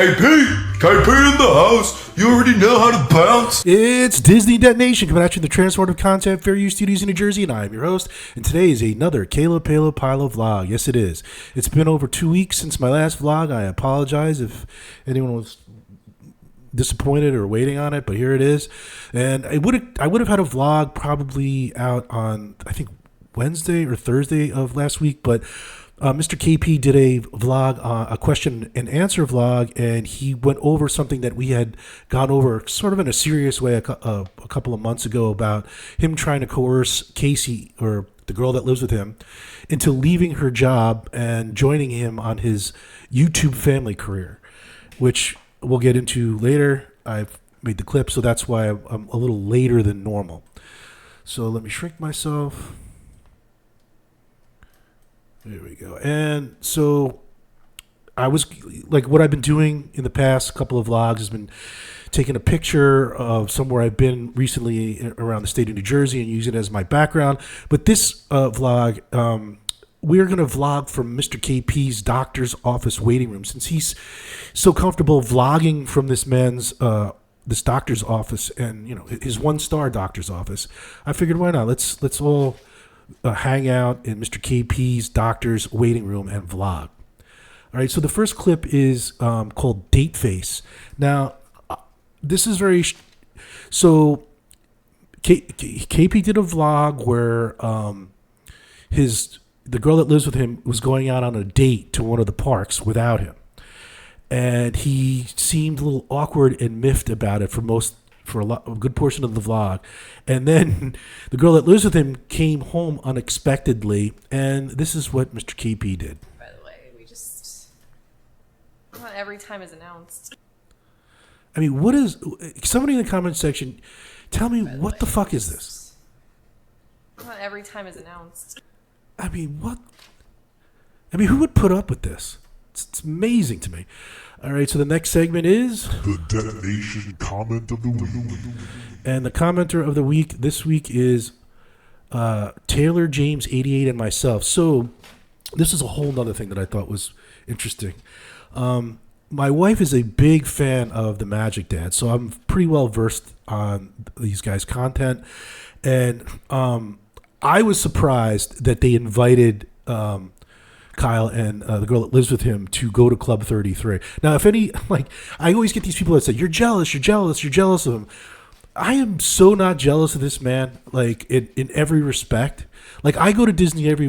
KP in the house. You already know how to bounce. It's Disney Detonation coming at you in the Transformative Content Fair U Studios in New Jersey, and I'm your host. And today is another Caleb Palo Pilo vlog. Yes, it is. It's been over 2 weeks since my last vlog. I apologize if anyone was disappointed or waiting on it, but here it is. And I would have had a vlog probably out on, I think, Wednesday or Thursday of last week, but Mr. KP did a vlog, a question and answer vlog, and he went over something that we had gone over sort of in a serious way a couple of months ago about him trying to coerce Casey, or the girl that lives with him, into leaving her job and joining him on his YouTube family career, which we'll get into later. I've made the clip, so that's why I'm a little later than normal. So let me shrink myself. There we go. And so I was like, what I've been doing in the past couple of vlogs has been taking a picture of somewhere I've been recently around the state of New Jersey and using it as my background. But this vlog, we're going to vlog from Mr. KP's doctor's office waiting room, since he's so comfortable vlogging from this man's this doctor's office, and his one-star doctor's office. I figured, why not? Let's all hang out in Mr. KP's doctor's waiting room and vlog. All right, so the first clip is called Date Face. Now, this is very... So, KP did a vlog where the girl that lives with him was going out on a date to one of the parks without him. And he seemed a little awkward and miffed about it for a good portion of the vlog. And then the girl that lives with him came home unexpectedly, and this is what Mr. KP did. By the way, not every time is announced. I mean, what is... Somebody in the comment section, tell me, what the fuck is this? Not every time is announced. I mean, what? I mean, who would put up with this? It's amazing to me. All right, so the next segment is... The Detonation Comment of the Week. And the commenter of the week this week is Taylor James 88 and myself. So this is a whole nother thing that I thought was interesting. My wife is a big fan of the Magic Dad, so I'm pretty well versed on these guys' content. And I was surprised that they invited Kyle and the girl that lives with him to go to Club 33. Now, I always get these people that say, you're jealous of him. I am so not jealous of this man, like in every respect. Like, I go to Disney every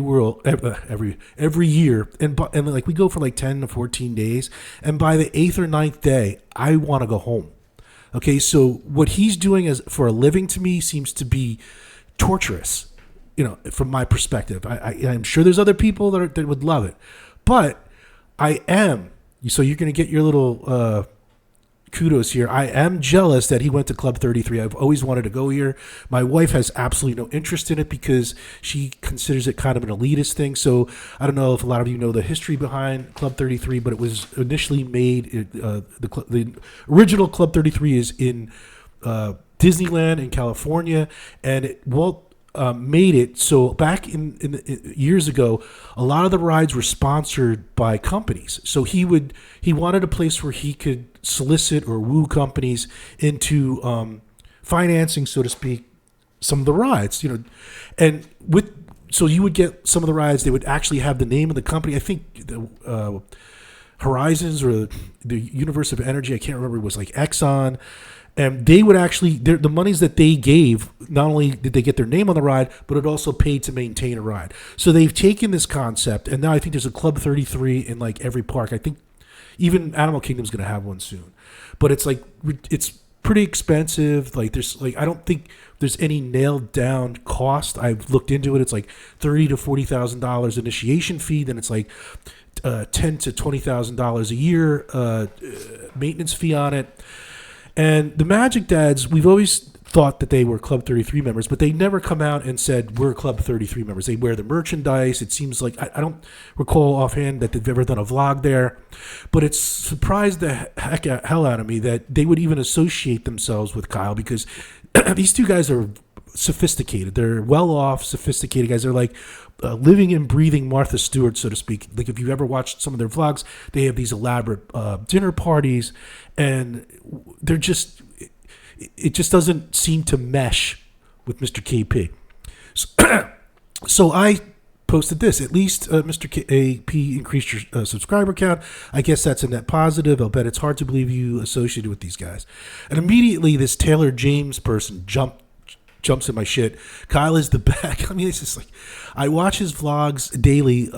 year, and like we go for like 10 to 14 days, and by the 8th or 9th day, I want to go home. Okay, so what he's doing for a living to me seems to be torturous. From my perspective, I'm sure there's other people that would love it, but I am. So you're going to get your little kudos here. I am jealous that he went to Club 33. I've always wanted to go here. My wife has absolutely no interest in it because she considers it kind of an elitist thing. So I don't know if a lot of you know the history behind Club 33, but it was initially made. The original Club 33 is in Disneyland in California, and Walt made it so back in years ago, a lot of the rides were sponsored by companies. So he wanted a place where he could solicit or woo companies into financing, so to speak, some of the rides. And so you would get some of the rides. They would actually have the name of the company. I think the Horizons or the Universe of Energy. I can't remember. It was like Exxon. And they would actually, the monies that they gave, not only did they get their name on the ride, but it also paid to maintain a ride. So they've taken this concept, and now I think there's a Club 33 in like every park. I think even Animal Kingdom's going to have one soon. But it's like, it's pretty expensive. Like I don't think there's any nailed down cost. I've looked into it. It's like $30,000 to $40,000 initiation fee. Then it's like $10,000 to $20,000 a year maintenance fee on it. And the Magic Dads, we've always thought that they were Club 33 members, but they never come out and said, we're Club 33 members. They wear the merchandise. It seems like, I don't recall offhand that they've ever done a vlog there, but it's surprised the hell out of me that they would even associate themselves with Kyle, because these two guys are sophisticated. They're well-off, sophisticated guys. They're like living and breathing Martha Stewart, so to speak. Like if you've ever watched some of their vlogs, they have these elaborate dinner parties, and they're just, it just doesn't seem to mesh with Mr. KP. So I posted this. At least Mr. KP increased your subscriber count. I guess that's a net positive. I'll bet it's hard to believe you associated with these guys. And immediately this Taylor James person jumps in my shit. Kyle is the back. I mean, it's just like, I watch his vlogs daily.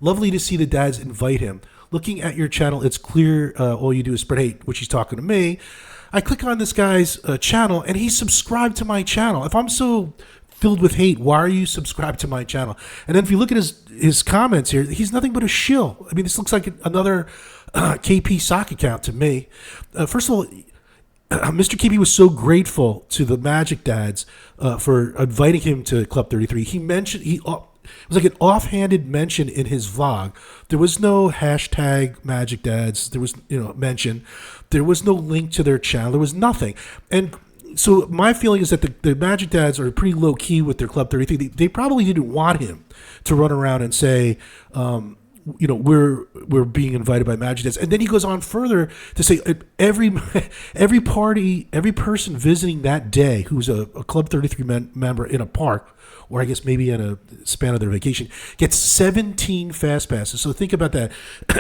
Lovely to see the dads invite him. Looking at your channel, it's clear all you do is spread hate, which he's talking to me. I click on this guy's channel, and he's subscribed to my channel. If I'm so filled with hate, why are you subscribed to my channel? And then if you look at his comments here, he's nothing but a shill. I mean, this looks like another KP sock account to me. First of all, Mr. KP was so grateful to the Magic Dads for inviting him to Club 33. He mentioned, it was like an offhanded mention in his vlog. There was no hashtag Magic Dads. There was, mention. There was no link to their channel. There was nothing. And so my feeling is that the Magic Dads are pretty low key with their Club 33. They probably didn't want him to run around and say, we're being invited by Magic Dads. And then he goes on further to say every person visiting that day who's a Club 33 member in a park, or I guess maybe in a span of their vacation, gets 17 fast passes. So think about that.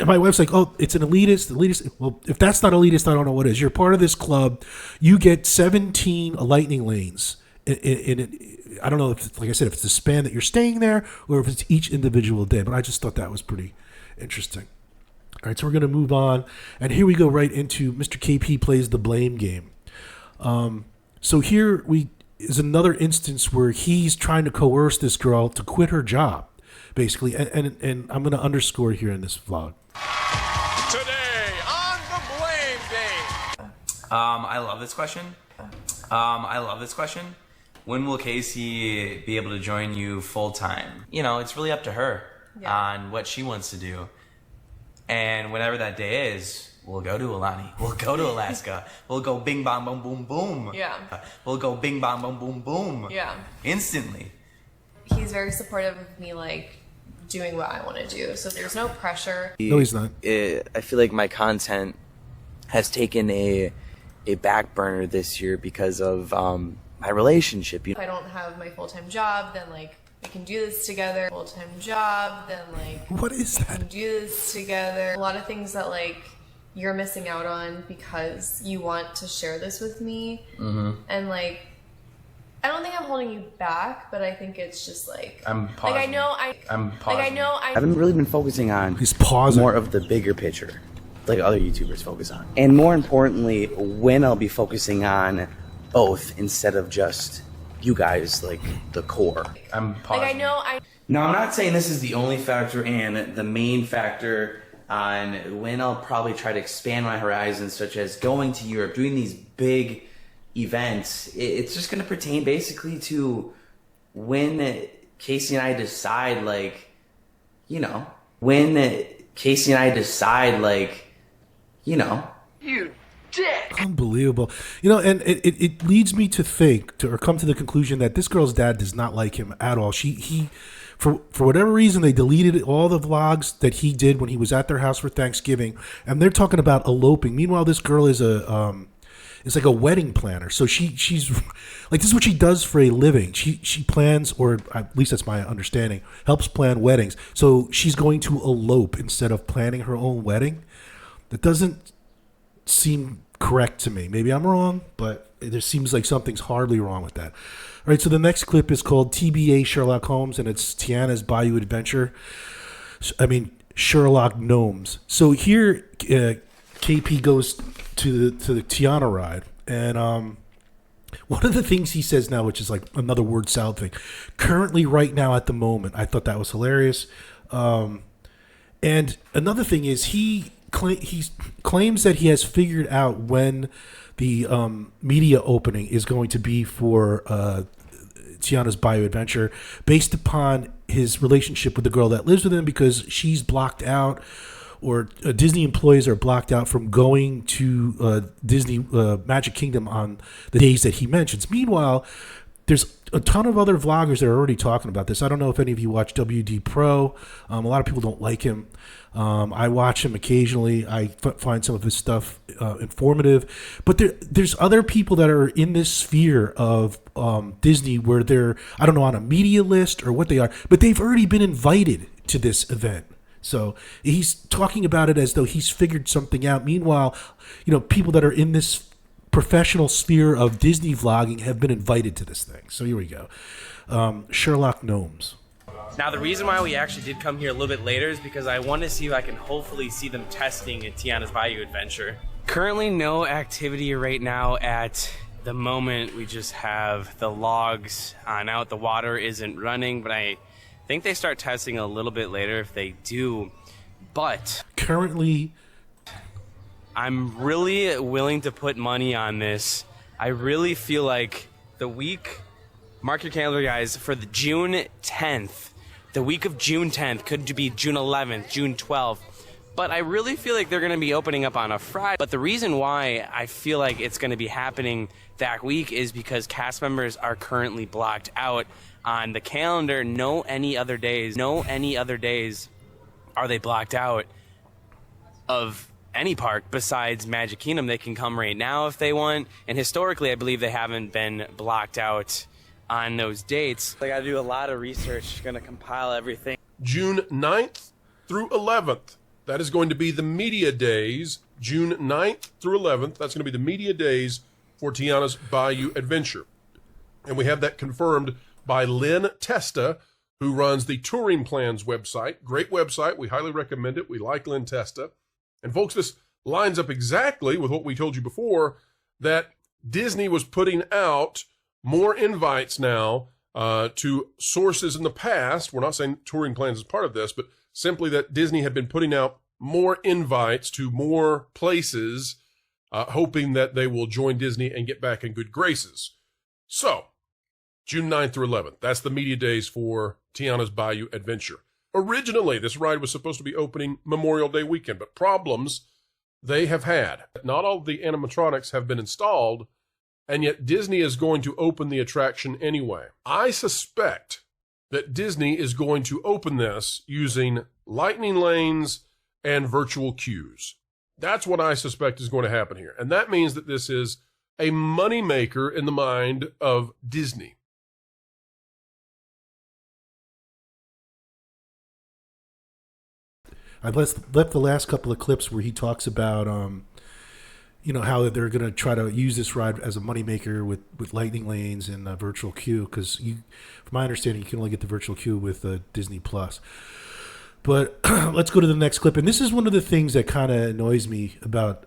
My wife's like, oh, it's an elitist. Well, if that's not elitist, I don't know what is. You're part of this club. You get 17 lightning lanes. I don't know if, like I said, if it's the span that you're staying there or if it's each individual day. But I just thought that was pretty interesting. All right, so we're going to move on. And here we go right into Mr. KP plays the blame game. So here is another instance where he's trying to coerce this girl to quit her job, basically. And I'm going to underscore here in this vlog. Today on the blame game. I love this question. When will Casey be able to join you full time? It's really up to her on what she wants to do. And whenever that day is, we'll go to Alani. We'll go to Alaska. We'll go bing bong boom boom boom. Yeah. We'll go bing bong boom boom boom. Yeah. Instantly. He's very supportive of me, doing what I want to do. So there's no pressure. No, he's not. I feel like my content has taken a back burner this year because of my relationship. If I don't have my full-time job, then we can do this together. Full-time job, then what is we that? can do this together. A lot of things that you're missing out on because you want to share this with me. Mm-hmm. And I don't think I'm holding you back, but I think it's just I'm pausing. I'm pausing. I haven't really been focusing on He's pausing. more of the bigger picture, like other YouTubers focus on. And more importantly, when I'll be focusing on both instead of just you guys, the core. I'm pausing. No, I'm not saying this is the only factor and the main factor on when I'll probably try to expand my horizons, such as going to Europe, doing these big events. It's just going to pertain basically to when Casey and I decide, You dick. Unbelievable. And it leads me to think or come to the conclusion that this girl's dad does not like him at all. He for whatever reason, they deleted all the vlogs that he did when he was at their house for Thanksgiving, and they're talking about eloping. Meanwhile, this girl is is like a wedding planner. So she's this is what she does for a living. She plans, or at least that's my understanding, helps plan weddings. So she's going to elope instead of planning her own wedding. That doesn't seem correct to me. Maybe I'm wrong, but there seems like something's hardly wrong with that. All right, so the next clip is called TBA Sherlock Holmes, and it's Tiana's Bayou Adventure. Sherlock Gnomes. So here, KP goes to the Tiana ride, and one of the things he says now, which is another word salad thing, currently, right now, at the moment. I thought that was hilarious. And another thing is he claims that he has figured out when the media opening is going to be for Tiana's Bayou Adventure, based upon his relationship with the girl that lives with him, because she's blocked out, or Disney employees are blocked out from going to Disney Magic Kingdom on the days that he mentions. Meanwhile, there's a ton of other vloggers that are already talking about this. I don't know if any of you watch WD Pro. A lot of people don't like him. I watch him occasionally. I find some of his stuff informative. But there's other people that are in this sphere of Disney where they're, I don't know, on a media list or what they are, but they've already been invited to this event. So he's talking about it as though he's figured something out. Meanwhile, people that are in this professional sphere of Disney vlogging have been invited to this thing. So here we go. Sherlock Gnomes. Now, the reason why we actually did come here a little bit later is because I want to see if I can hopefully see them testing at Tiana's Bayou adventure. Currently, no activity right now at the moment. We just have the logs on out. The water isn't running, but I think they start testing a little bit later if they do. But currently, I'm really willing to put money on this. I really feel like the week, mark your calendar, guys, for the June 10th. The week of June 10th could be June 11th, June 12th. But I really feel like they're going to be opening up on a Friday. But the reason why I feel like it's going to be happening that week is because cast members are currently blocked out on the calendar. No any other days are they blocked out of any park besides Magic Kingdom. They can come right now if they want. And historically, I believe they haven't been blocked out on those dates. I gotta do a lot of research, gonna compile everything. June 9th through 11th. That is going to be the media days, June 9th through 11th. That's going to be the media days for Tiana's Bayou Adventure. And we have that confirmed by Lynn Testa, who runs the Touring Plans website. Great website. We highly recommend it. We like Lynn Testa. And folks, this lines up exactly with what we told you before, that Disney was putting out more invites now to sources in the past. We're not saying Touring Plans is part of this, but simply that Disney had been putting out more invites to more places, hoping that they will join Disney and get back in good graces. So, June 9th through 11th, that's the media days for Tiana's Bayou Adventure. Originally, this ride was supposed to be opening Memorial Day weekend, but problems they have had. Not all of the animatronics have been installed, and yet Disney is going to open the attraction anyway. I suspect that Disney is going to open this using lightning lanes and virtual queues. That's what I suspect is going to happen here. And that means that this is a moneymaker in the mind of Disney. I've left the last couple of clips where he talks about how they're going to try to use this ride as a moneymaker with lightning lanes and virtual queue, because from my understanding, you can only get the virtual queue with Disney Plus. But let's go to the next clip. And this is one of the things that kind of annoys me about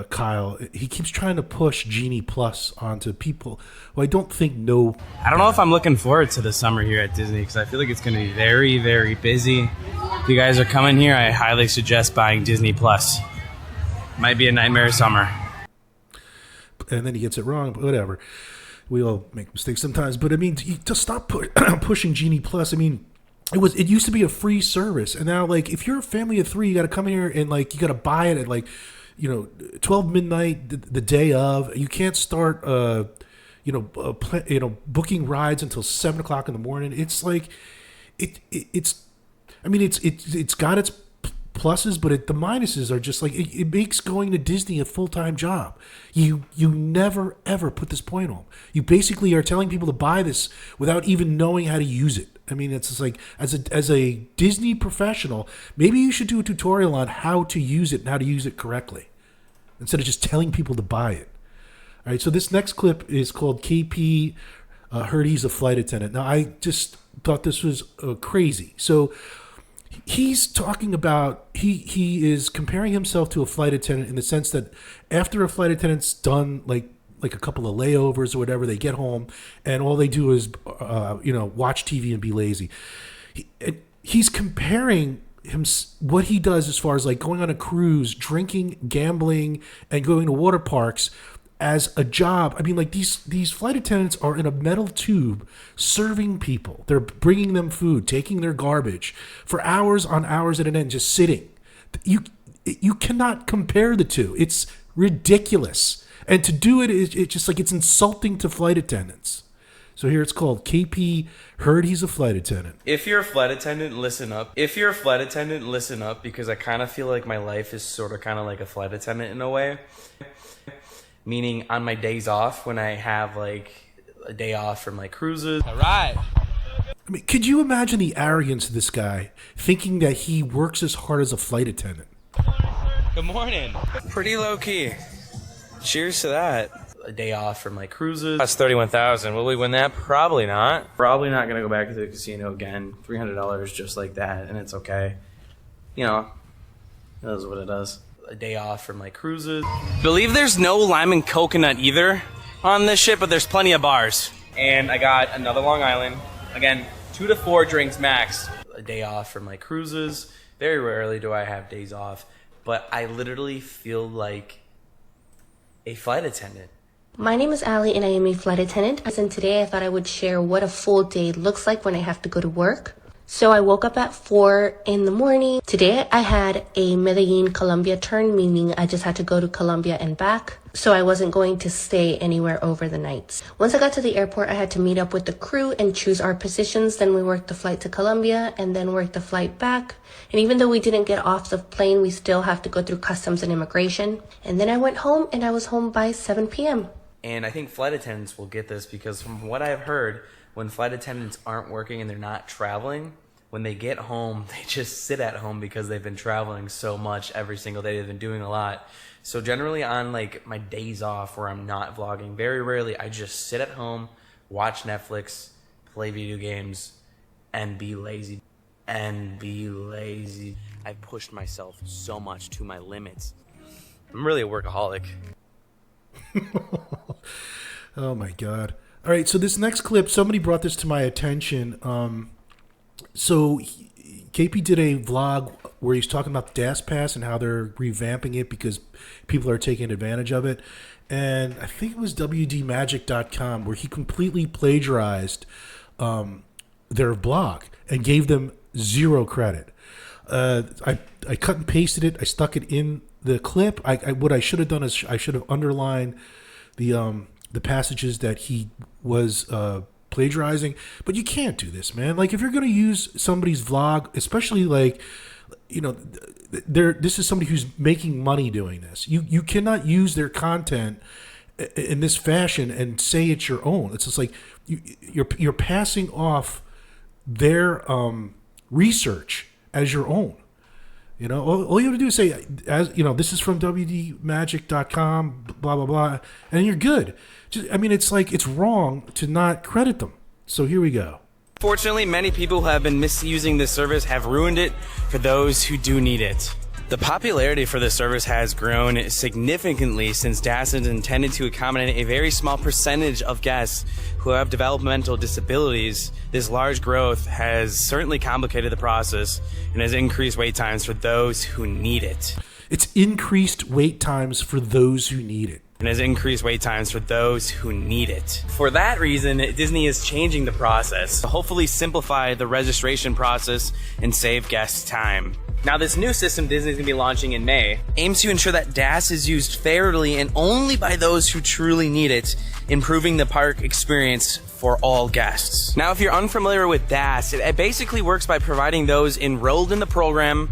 Kyle. He keeps trying to push Genie Plus onto people who I don't think know. I don't know if I'm looking forward to the summer here at Disney, because I feel like it's going to be very, very busy. If you guys are coming here, I highly suggest buying Disney Plus. Might be a nightmare summer. And then he gets it wrong, but whatever. We all make mistakes sometimes. But I mean, to stop pushing Genie Plus, I mean, it used to be a free service, and now, like, if you're a family of three, you got to come here and, like, you got to buy it at 12 midnight the day of. You can't start booking rides until 7 o'clock in the morning. It's like it's got its pluses, but the minuses are just like it makes going to Disney a full-time job. You never ever put this point home. You basically are telling people to buy this without even knowing how to use it. I mean, it's just like, as a Disney professional, maybe you should do a tutorial on how to use it and how to use it correctly, instead of just telling people to buy it. All right, so this next clip is called KP Heard He's a Flight Attendant. Now, I just thought this was crazy. So he's talking about, he is comparing himself to a flight attendant in the sense that after a flight attendant's done like a couple of layovers or whatever, they get home and all they do is watch TV and be lazy. He's comparing what he does as far as like going on a cruise, drinking, gambling, and going to water parks as a job. I mean, like, these flight attendants are in a metal tube serving people. They're bringing them food, taking their garbage for hours on hours at an end, just sitting. You cannot compare the two. It's ridiculous. And to do it is just like, it's insulting to flight attendants. So here it's called KP Heard He's a Flight Attendant. If you're a flight attendant, listen up. If you're a flight attendant, listen up, because I kind of feel like my life is sort of kind of like a flight attendant in a way. Meaning on my days off, when I have like a day off from like cruises. All right. I mean, could you imagine the arrogance of this guy thinking that he works as hard as a flight attendant? Good morning. Pretty low key. Cheers to that. A day off from like cruises. That's 31,000. Will we win that? Probably not. Probably not gonna go back to the casino again. $300 just like that, and it's okay. You know, it is what it is. A day off from like cruises. Believe there's no lime and coconut either on this ship, but there's plenty of bars. And I got another Long Island. Again, 2 to 4 drinks max. A day off from like cruises. Very rarely do I have days off, but I literally feel like a flight attendant. My name is Allie and I am a flight attendant. And today I thought I would share what a full day looks like when I have to go to work. So I woke up at 4 in the morning. Today I had a Medellin Colombia turn, meaning I just had to go to Colombia and back. So I wasn't going to stay anywhere over the nights. Once I got to the airport, I had to meet up with the crew and choose our positions. Then we worked the flight to Colombia and then worked the flight back. And even though we didn't get off the plane, we still have to go through customs and immigration. And then I went home and I was home by 7 p.m. And I think flight attendants will get this, because from what I've heard, when flight attendants aren't working and they're not traveling, when they get home, they just sit at home because they've been traveling so much every single day. They've been doing a lot. So generally on like my days off where I'm not vlogging, very rarely, I just sit at home, watch Netflix, play video games, and be lazy. I've pushed myself so much to my limits. I'm really a workaholic. Oh my God. All right, so this next clip, somebody brought this to my attention. KP did a vlog where he's talking about the DAS Pass and how they're revamping it because people are taking advantage of it. And I think it was WDMagic.com where he completely plagiarized their blog and gave them 0 credit. I cut and pasted it. I stuck it in the clip. What I should have done is I should have underlined the passages that he was plagiarizing. But you can't do this, man. Like, if you're going to use somebody's vlog, especially like, you know, this is somebody who's making money doing this. You cannot use their content in this fashion and say it's your own. It's just like you're passing off their research as your own. You know, all you have to do is say, as you know, this is from WDMagic.com, blah blah blah, and you're good. I mean, it's like it's wrong to not credit them. So here we go. Fortunately, many people who have been misusing this service have ruined it for those who do need it. The popularity for this service has grown significantly since DAS is intended to accommodate a very small percentage of guests who have developmental disabilities. This large growth has certainly complicated the process and has increased wait times for those who need it. It's increased wait times for those who need it. And has increased wait times for those who need it. For that reason, Disney is changing the process to hopefully simplify the registration process and save guests time. Now, this new system Disney's going to be launching in May aims to ensure that DAS is used fairly and only by those who truly need it, improving the park experience for all guests. Now, if you're unfamiliar with DAS, it basically works by providing those enrolled in the program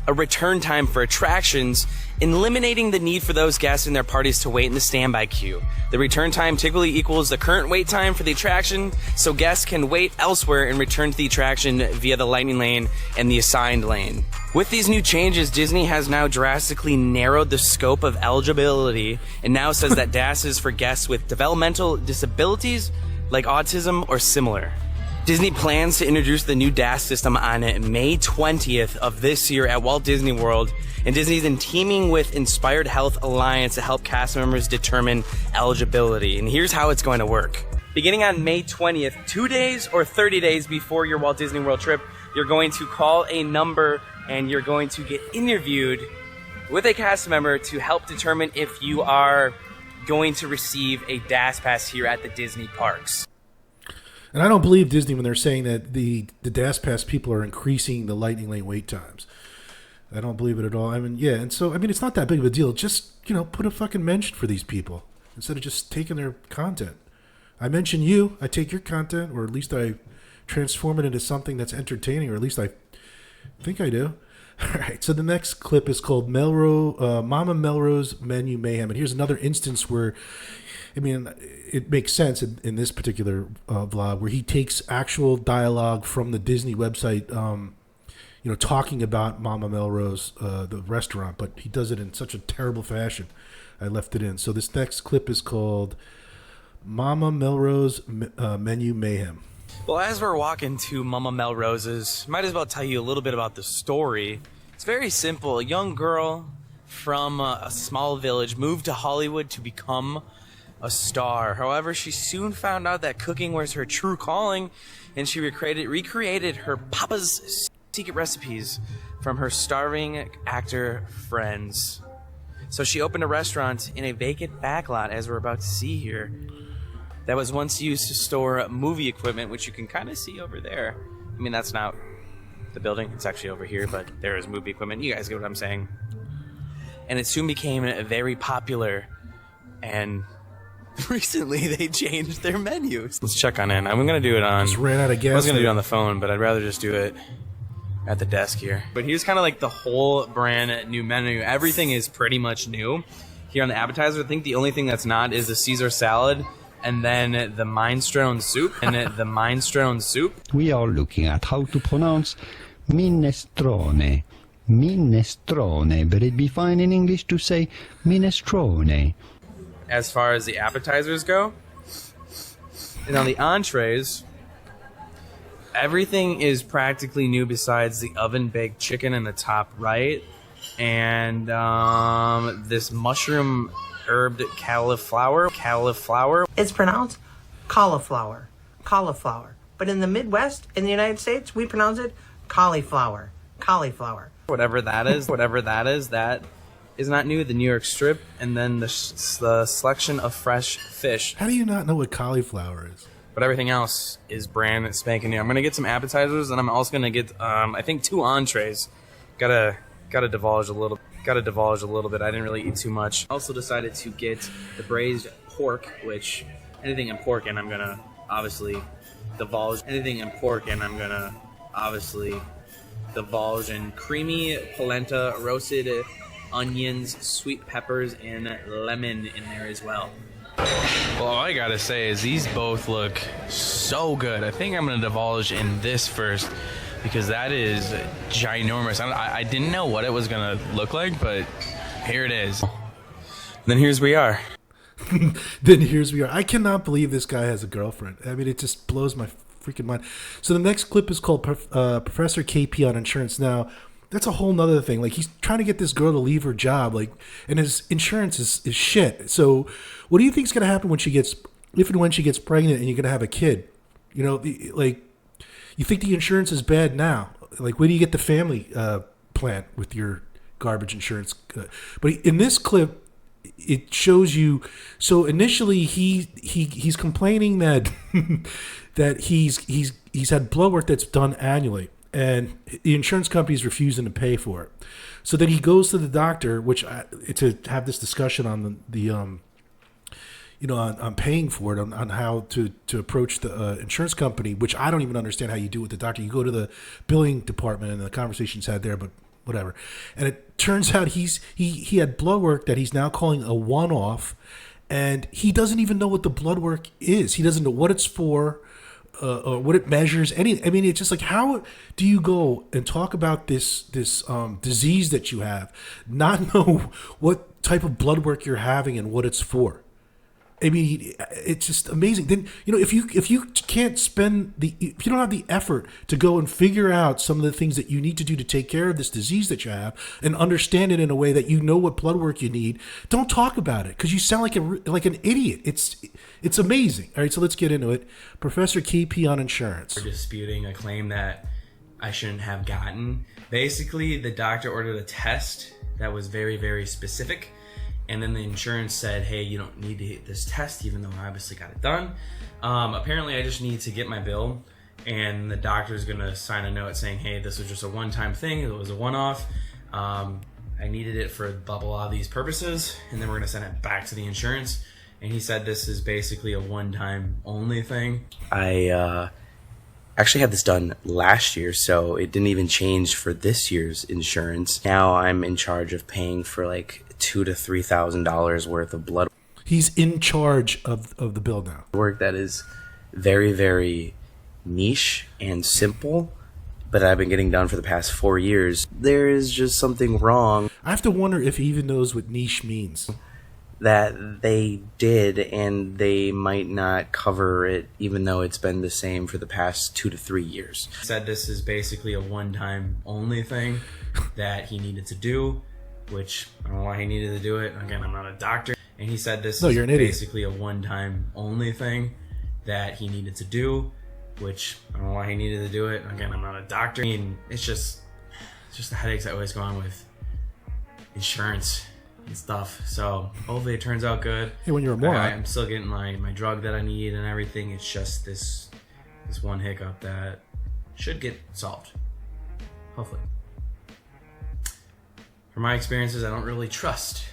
a return time for attractions, eliminating the need for those guests and their parties to wait in the standby queue. The return time typically equals the current wait time for the attraction, so guests can wait elsewhere and return to the attraction via the lightning lane and the assigned lane. With these new changes, Disney has now drastically narrowed the scope of eligibility and now says that DAS is for guests with developmental disabilities like autism or similar. Disney plans to introduce the new DAS system on May 20th of this year at Walt Disney World, and Disney's in teaming with Inspired Health Alliance to help cast members determine eligibility. And here's how it's going to work. Beginning on May 20th, 2 days or 30 days before your Walt Disney World trip, you're going to call a number and you're going to get interviewed with a cast member to help determine if you are going to receive a DAS pass here at the Disney parks. And I don't believe Disney when they're saying that the DAS Pass people are increasing the lightning lane wait times. I don't believe it at all. I mean, yeah, and so, I mean, it's not that big of a deal. Just, you know, put a fucking mention for these people instead of just taking their content. I mention you, I take your content, or at least I transform it into something that's entertaining, or at least I think I do. All right, so the next clip is called Mama Melrose Menu Mayhem. And here's another instance where, I mean, it makes sense in this particular vlog where he takes actual dialogue from the Disney website, talking about Mama Melrose, the restaurant, but he does it in such a terrible fashion. I left it in. So this next clip is called Mama Melrose Menu Mayhem. Well, as we're walking to Mama Melrose's, might as well tell you a little bit about the story. It's very simple. A young girl from a small village moved to Hollywood to become a star. However, she soon found out that cooking was her true calling, and she recreated her papa's secret recipes from her starving actor friends. So she opened a restaurant in a vacant backlot, as we're about to see here, that was once used to store movie equipment, which you can kind of see over there. I mean, that's not the building, it's actually over here, but there is movie equipment. You guys get what I'm saying. And it soon became very popular, and recently they changed their menus. Let's check on in. I'm gonna do it on... Just ran out of gas. I was gonna do it on the phone, but I'd rather just do it at the desk here. But here's kind of like the whole brand new menu. Everything is pretty much new. Here on the appetizer, I think the only thing that's not is the Caesar salad, and then the minestrone soup, We are looking at how to pronounce minestrone. Minestrone, but it'd be fine in English to say minestrone. As far as the appetizers go. And on the entrees, everything is practically new besides the oven-baked chicken in the top right, and this mushroom herbed cauliflower. It's pronounced cauliflower. But in the Midwest, in the United States, we pronounce it cauliflower. Whatever that is, that is not new. The New York strip, and then the selection of fresh fish. How do you not know what cauliflower is? But everything else is brand spanking new. I'm gonna get some appetizers, and I'm also gonna get, I think, 2 entrees. Gotta divulge a little bit. I didn't really eat too much. Also decided to get the braised pork, which anything in pork, and I'm gonna obviously divulge and creamy polenta, roasted onions, sweet peppers, and lemon in there as well. Well, all I gotta say is these both look so good. I think I'm gonna divulge in this first, because that is ginormous. I didn't know what it was gonna look like, but here it is. Then here's we are. I cannot believe this guy has a girlfriend. I mean, it just blows my freaking mind. So the next clip is called Professor KP on insurance. Now, that's a whole nother thing. Like, he's trying to get this girl to leave her job, like, and his insurance is shit. So what do you think is going to happen when if and when she gets pregnant and you're going to have a kid? You know, like, you think the insurance is bad now. Like, where do you get the family plan with your garbage insurance? But in this clip, it shows you. So initially, he's complaining that that he's had blood work that's done annually, and the insurance company's refusing to pay for it. So then he goes to the doctor, to have this discussion on on paying for it, on how to approach the insurance company, which I don't even understand how you do with the doctor. You go to the billing department and the conversation's had there, but whatever. And it turns out he had blood work that he's now calling a one-off, and he doesn't even know what the blood work is. He doesn't know what it's for, or what it measures. I mean, it's just like, how do you go and talk about this disease that you have, not know what type of blood work you're having and what it's for? I mean, it's just amazing. Then, if you can't if you don't have the effort to go and figure out some of the things that you need to do to take care of this disease that you have and understand it in a way that you know what blood work you need, don't talk about it, because you sound like an idiot. It's amazing. All right, so let's get into it. Professor KP on insurance. We're disputing a claim that I shouldn't have gotten. Basically, the doctor ordered a test that was very, very specific. And then the insurance said, hey, you don't need to get this test, even though I obviously got it done. Apparently, I just need to get my bill, and the doctor's going to sign a note saying, hey, this was just a one-time thing. It was a one-off. I needed it for blah, blah, blah, these purposes. And then we're going to send it back to the insurance. and he said this is basically a one-time only thing. I actually had this done last year, so it didn't even change for this year's insurance. Now I'm in charge of paying for like $2,000 to $3,000 worth of blood He's in charge of the bill now. work that is very, very niche and simple, but I've been getting done for the past 4 years. There is just something wrong I have to wonder if he even knows what niche means. that they did, and they might not cover it, even though it's been the same for the past 2 to 3 years. He said this is basically a one-time only thing that he needed to do, which I don't know why he needed to do it. Again, I'm not a doctor. And he said this No, is you're an idiot. basically a one-time only thing that he needed to do, which I don't know why he needed to do it. Again, I'm not a doctor. I mean, it's just the headaches that always go on with insurance and stuff. So hopefully it turns out good. Hey, when you're a moron. I'm still getting my drug that I need and everything. It's just this one hiccup that should get solved. Hopefully. From my experiences, I don't really trust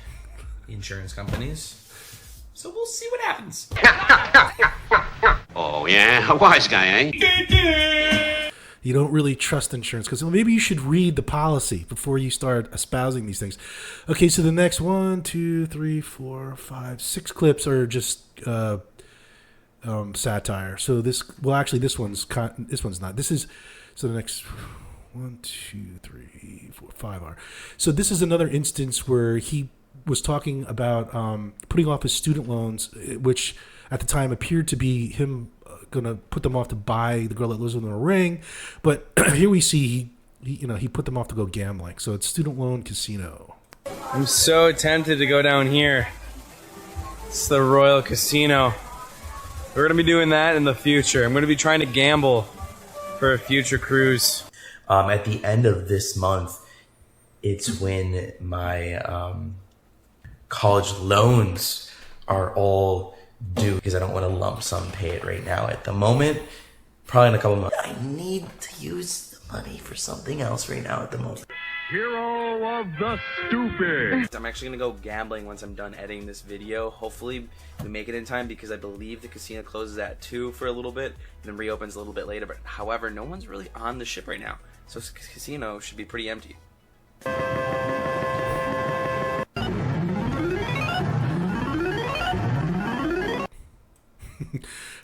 insurance companies. So we'll see what happens. Oh, yeah? A wise guy, eh? You don't really trust insurance because maybe you should read the policy before you start espousing these things. Okay, so the next 1, 2, 3, 4, 5, 6 clips are just satire. So this one's not. This is so the next 1, 2, 3, 4, 5 are. So this is another instance where he was talking about putting off his student loans, which at the time appeared to be him gonna put them off to buy the girl that lives with him a ring, but here we see he put them off to go gambling. So it's student loan casino. I'm so tempted to go down here. It's the Royal Casino. We're gonna be doing that in the future. I'm gonna be trying to gamble for a future cruise. At the end of this month, it's when my college loans are all due, because I don't want to lump sum pay it right now at the moment. Probably in a couple months. I need to use the money for something else right now at the moment. Hero of the stupid. I'm actually going to go gambling once I'm done editing this video. Hopefully we make it in time, because I believe the casino closes at 2 for a little bit and then reopens a little bit later. But however, no one's really on the ship right now, so this casino should be pretty empty.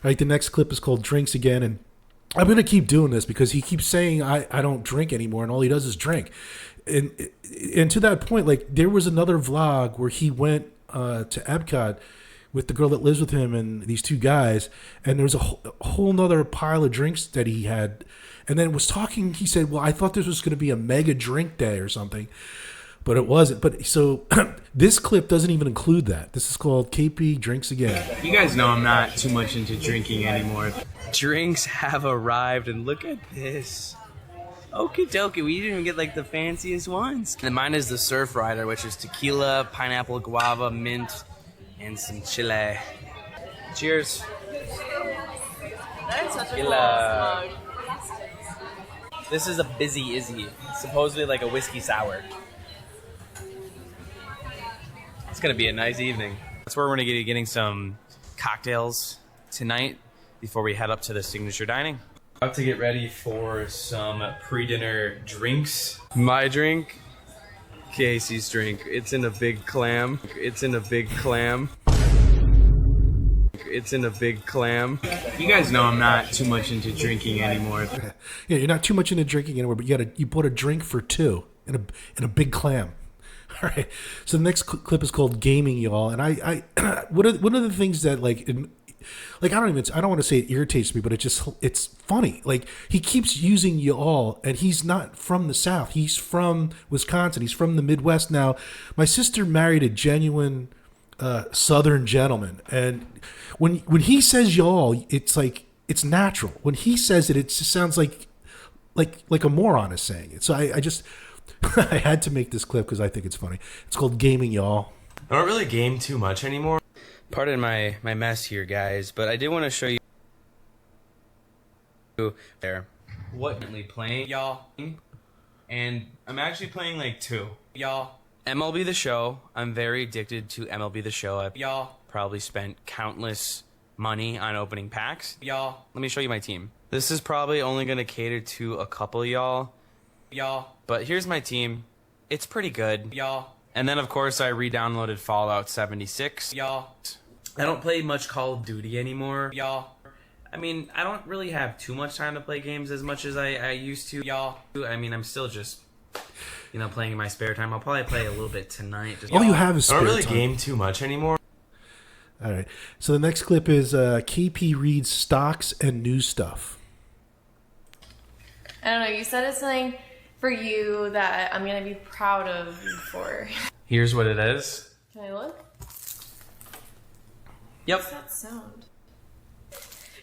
All right, the next clip is called Drinks Again, and I'm going to keep doing this because he keeps saying I don't drink anymore, and all he does is drink. And to that point, like, there was another vlog where he went to Epcot with the girl that lives with him and these two guys, and there was a whole nother pile of drinks that he had, and then was talking, he said, well, I thought this was going to be a mega drink day or something, but it wasn't. But so this clip doesn't even include that. This is called KP Drinks Again. You guys know I'm not too much into drinking anymore. Drinks have arrived, and look at this. Okie dokie, we didn't even get like the fanciest ones. And mine is the Surf Rider, which is tequila, pineapple, guava, mint, and some chile. Cheers. That's such a Tequila. cool slug. This is a Busy Izzy. Supposedly like a whiskey sour. It's gonna be a nice evening. That's where we're gonna be getting some cocktails tonight before we head up to the signature dining. About to get ready for some pre-dinner drinks. My drink, Casey's drink. It's in a big clam. It's in a big clam. It's in a big clam. You guys know I'm not too much into drinking anymore. Yeah, you're not too much into drinking anymore, but you bought a drink for two in a big clam. All right. So the next clip is called Gaming, y'all. And I one of the things that I don't want to say it irritates me, but it's funny. Like, he keeps using y'all, and he's not from the South. He's from Wisconsin. He's from the Midwest. Now, my sister married a genuine Southern gentleman, and when he says y'all, it's like it's natural. When he says it, it just sounds like a moron is saying it. So I just I had to make this clip because I think it's funny. It's called Gaming, y'all. I don't really game too much anymore. Pardon my mess here, guys, but I did want to show you there what I'm currently playing, y'all. And I'm actually playing like 2, y'all. MLB The Show. I'm very addicted to MLB The Show. Y'all. probably spent countless money on opening packs. Y'all, let me show you my team. This is probably only gonna cater to a couple of y'all. But here's my team. It's pretty good, y'all. And then of course I re-downloaded Fallout 76, y'all. I don't play much Call of Duty anymore, y'all. I mean, I don't really have too much time to play games as much as I used to, y'all. I mean, I'm still just, you know, playing in my spare time. I'll probably play a little bit tonight. Just, All you have is spare I don't really time. game too much anymore. All right. So the next clip is KP reads stocks and news stuff. I don't know. You said it's something for you that I'm gonna be proud of you for. Here's what it is. Can I look? Yep. What's that sound?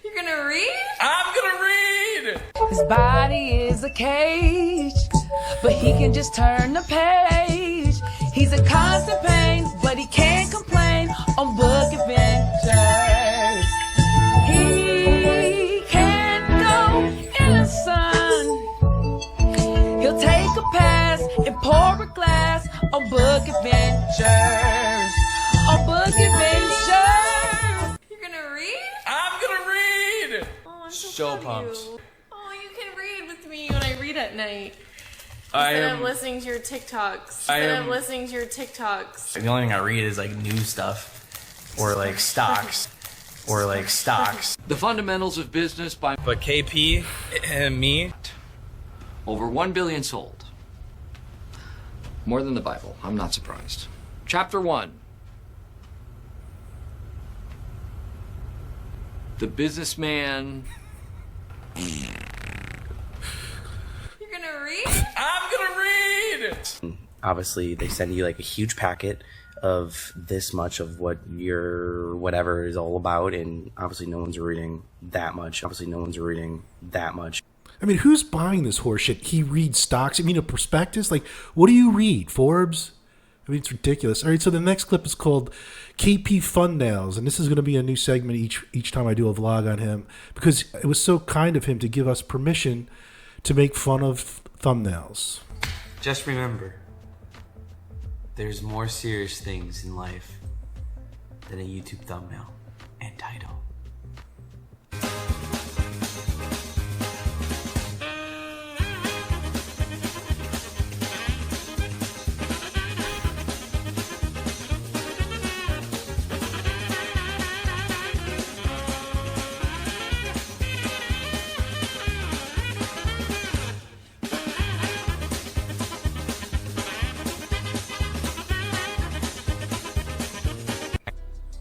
You're gonna read? I'm gonna read! His body is a cage, but he can just turn the page. He's a constant pain, but he can't complain on book adventures. He can't go in the sun. He'll take a pass and pour a glass on book adventures. On book adventures. You're gonna read? I'm gonna read! Oh, I'm So proud of pumped. you. Oh, you can read with me when I read at night. I Instead am. of listening to your TikToks. I Instead am- of listening to your TikToks. The only thing I read is like new stuff, or like stocks, or like stocks. The Fundamentals of Business by But KP and me, over 1 billion sold. More than the Bible. I'm not surprised. Chapter 1. The businessman. You're gonna read? I'm gonna read! Obviously, they send you like a huge packet of this much of what your whatever is all about, and obviously no one's reading that much. I mean, who's buying this horseshit? He reads stocks. I mean, a prospectus? Like, what do you read? Forbes? I mean, it's ridiculous. All right, so the next clip is called KP Thumbnails, and this is going to be a new segment each time I do a vlog on him, because it was so kind of him to give us permission to make fun of thumbnails. Just remember, there's more serious things in life than a YouTube thumbnail and title.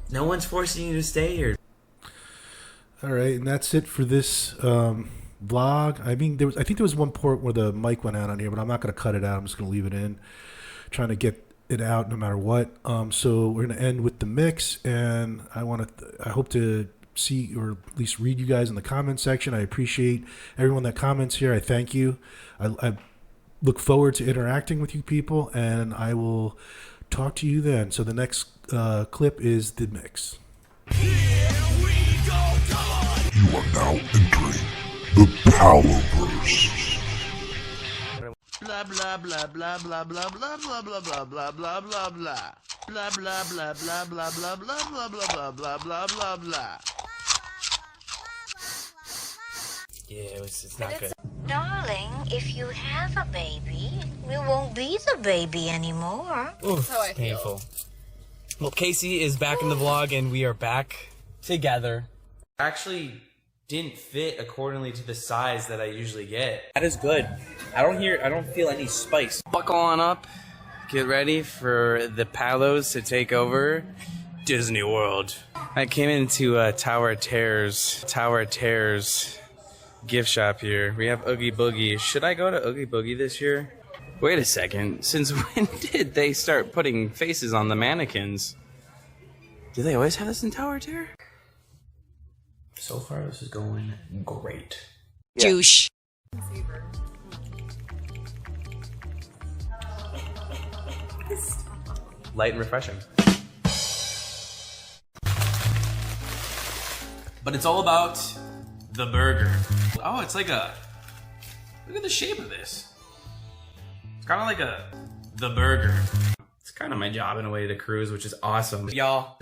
No one's forcing you to stay here. All right, and that's it for this vlog. I mean, I think there was one part where the mic went out on here, but I'm not going to cut it out. I'm just going to leave it in, trying to get it out no matter what. So we're going to end with the mix, and I hope to see or at least read you guys in the comment section. I appreciate everyone that comments here. I thank you. I look forward to interacting with you people, and I will talk to you then. So the next clip is the mix. You are now entering the Powerverse. Blah blah blah blah blah blah blah blah blah blah blah blah blah blah. Blah blah blah blah blah blah blah blah blah blah blah blah blah blah. Yeah, it's not good. Darling, if you have a baby, we won't be the baby anymore. Oof, how I feel. painful. Well, Casey is back in the vlog, and we are back together. Actually didn't fit accordingly to the size that I usually get. That is good. I don't feel any spice. Buckle on up. Get ready for the Palos to take over Disney World. I came into Tower Terrors gift shop here. We have Oogie Boogie. Should I go to Oogie Boogie this year? Wait a second. Since when did they start putting faces on the mannequins? Do they always have this in Tower Terror? So far, this is going great. Douche. Light and refreshing. But it's all about the burger. Oh, it's like a... Look at the shape of this. It's kind of like the burger. It's kind of my job in a way to cruise, which is awesome. Y'all.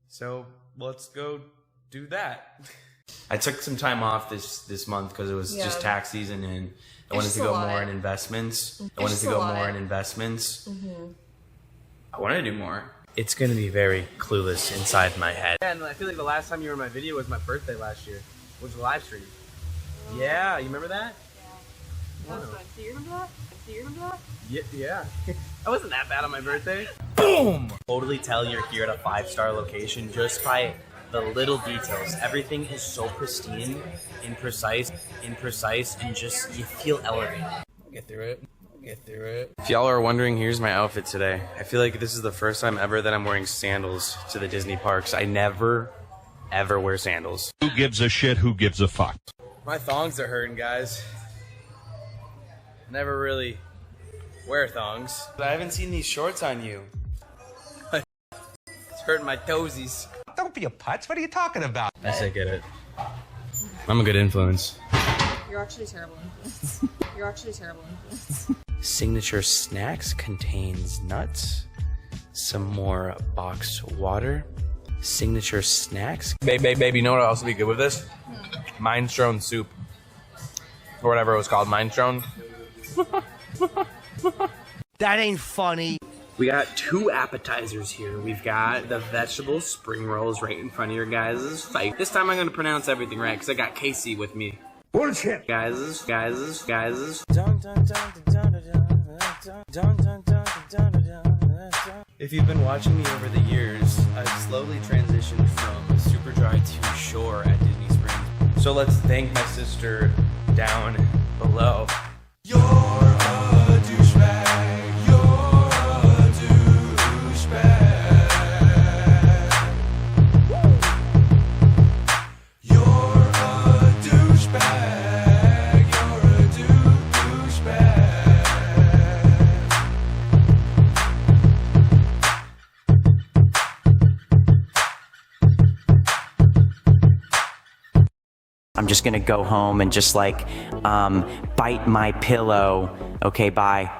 So let's go do that. I took some time off this month because it was just tax season, and I wanted to go more in investments. I wanted to do more. It's going to be very clueless inside my head. Yeah, and I feel like the last time you were in my video was my birthday last year, which was a live stream. Yeah, you remember that? Yeah. That was fun. Do you remember that? Yeah. I wasn't that bad on my birthday. Boom! Totally tell you're here at a 5-star location just by the little details. Everything is so pristine, imprecise, and just, you feel elevated. Get through it. If y'all are wondering, here's my outfit today. I feel like this is the first time ever that I'm wearing sandals to the Disney parks. I never, ever wear sandals. Who gives a shit? Who gives a fuck? My thongs are hurting, guys. Never really wear thongs. But I haven't seen these shorts on you. It's hurting my toesies. Don't be a putz. What are you talking about? I say get it. I'm a good influence. You're actually terrible influence. Signature snacks contains nuts. Some more boxed water. Signature snacks. Babe, you know what else would be good with this? Minestrone soup. Or whatever it was called, minestrone. That ain't funny. We got 2 appetizers here. We've got the vegetable spring rolls right in front of your guys' face. This time I'm going to pronounce everything right because I got Casey with me. Bullshit. Guys. If you've been watching me over the years, I've slowly transitioned from super dry to shore at Disney Springs. So let's thank my sister down below. You're a douchebag. You're a douchebag. You're a douchebag. You're a douchebag. I'm just gonna go home and just like bite my pillow. Okay, bye.